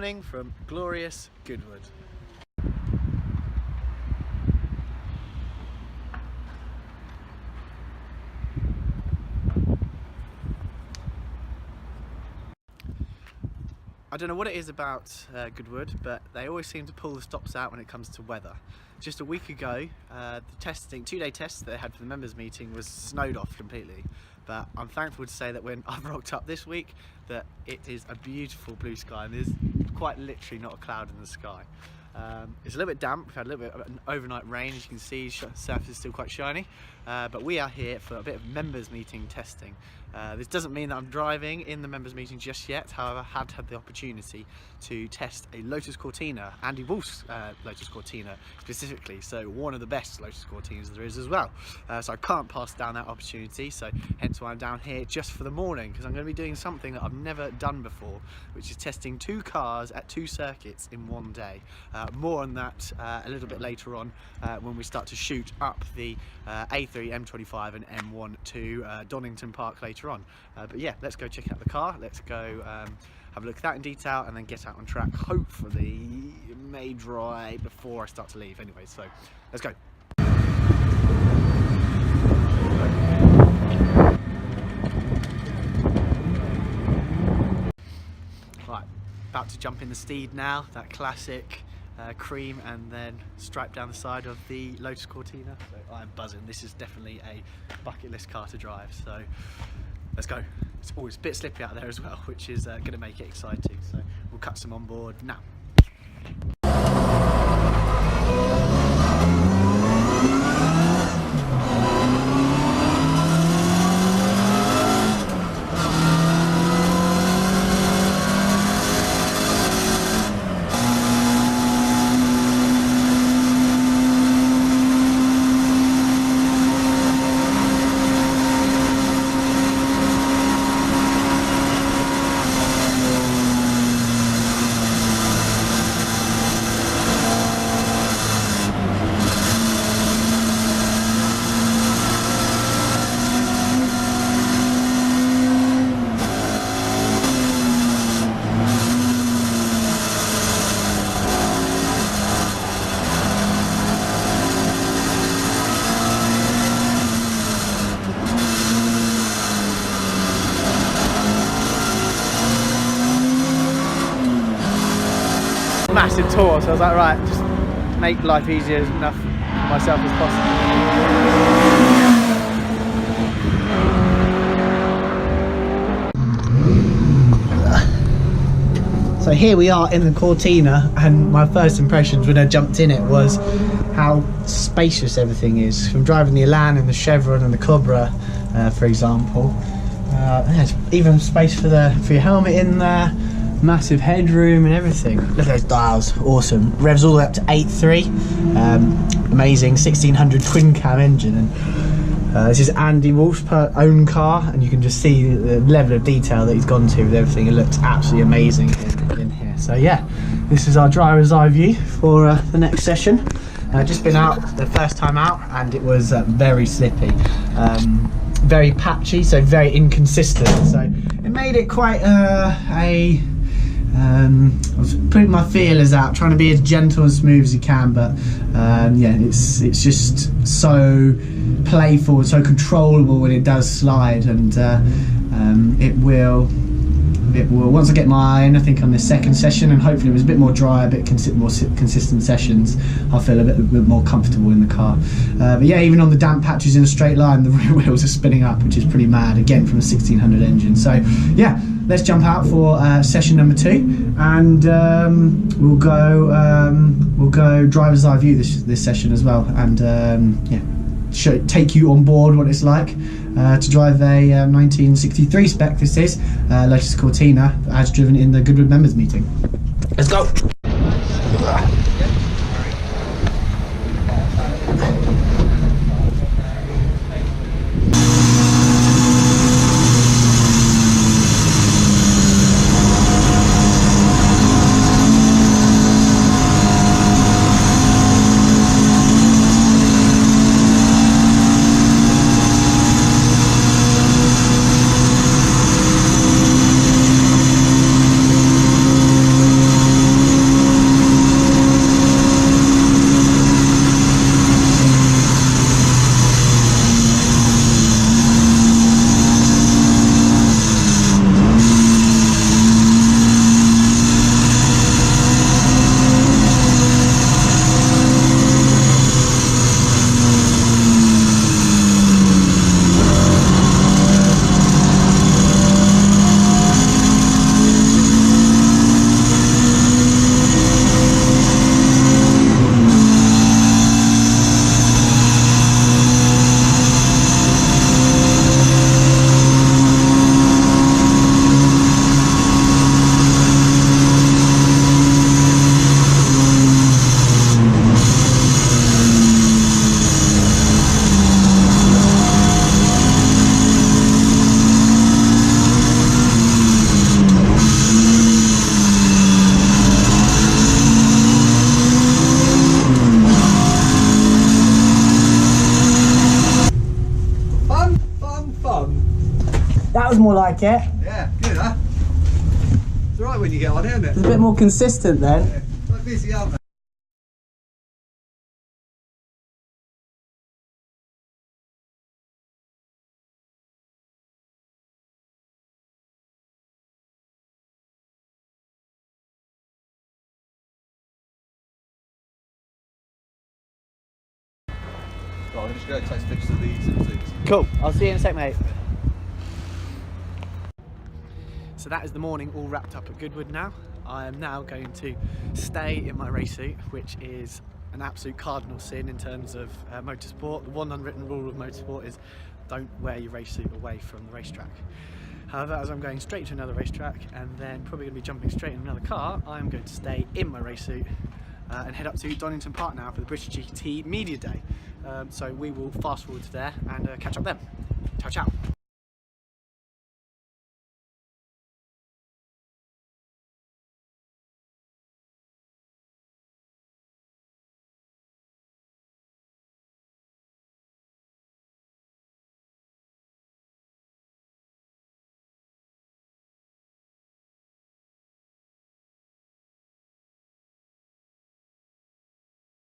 morning from glorious Goodwood. I don't know what it is about Goodwood, but they always seem to pull the stops out when it comes to weather. Just a week ago, the two-day test that they had for the members meeting was snowed off completely. But I'm thankful to say that when I've rocked up this week, that it is a beautiful blue sky and there's quite literally not a cloud in the sky. It's a little bit damp. We've had a little bit of an overnight rain, as you can see, surface is still quite shiny. But we are here for a bit of members meeting testing. This doesn't mean that I'm driving in the members meeting just yet. However, I have had the opportunity to test a Lotus Cortina, Andy Wolfe's Lotus Cortina specifically, so one of the best Lotus Cortinas there is as well. So I can't pass down that opportunity, so hence why I'm down here just for the morning, because I'm going to be doing something that I've never done before, which is testing 2 cars at 2 circuits in one day. More on that a little bit later on when we start to shoot up the A3, M25 and M1 to Donington Park later on. But yeah, let's go check out the car. Let's go have a look at that in detail and then get out on track. Hopefully it may dry before I start to leave anyway, so let's go. Right, about to jump in the Steed now, that classic cream and then stripe down the side of the Lotus Cortina. So I'm buzzing. This is definitely a bucket list car to drive, so let's go. It's always a bit slippy out there as well, which is going to make it exciting, so we'll cut some on board now. Massive tour, so I was like, right, just make life easier enough for myself as possible. So here we are in the Cortina, and my first impressions when I jumped in it was how spacious everything is. From driving the Elan and the Chevron and the Cobra, for example, there's even space for your helmet in there. Massive headroom and everything. Look at those dials, awesome. Revs all the way up to 8.3. Amazing 1600 twin cam engine. And this is Andy Wolfe's own car, and you can just see the level of detail that he's gone to with everything. It looks absolutely amazing in here. So yeah, this is our driver's eye view for the next session. Just been out the first time out, and it was very slippy. Very patchy, so very inconsistent. So it made it quite I was putting my feelers out, trying to be as gentle and smooth as you can, but yeah, it's just so playful, so controllable when it does slide, and it will once I get mine, I think on the second session, and hopefully it was a bit more dry, a bit more consistent sessions, I'll feel a bit more comfortable in the car. But yeah, even on the damp patches in a straight line, the rear wheels are spinning up, which is pretty mad, again from a 1600 engine. So yeah, let's jump out for session number 2, and we'll go driver's eye view this session as well, and yeah, take you on board what it's like to drive a 1963 spec. This is Lotus Cortina, as driven in the Goodwood members meeting. Let's go. was more like it. Yeah, good, huh? It's alright when you get on, isn't it? It's a bit more consistent then. Yeah. Like busy, aren't they? Right, I'm just going to take pictures of these and things. Cool, I'll see you in a sec, mate. So that is the morning all wrapped up at Goodwood now. I am now going to stay in my race suit, which is an absolute cardinal sin in terms of motorsport. The one unwritten rule of motorsport is don't wear your race suit away from the racetrack. However, as I'm going straight to another racetrack and then probably going to be jumping straight in another car, I'm going to stay in my race suit and head up to Donington Park now for the British GT Media Day. So we will fast forward to there and catch up then. Ciao, ciao.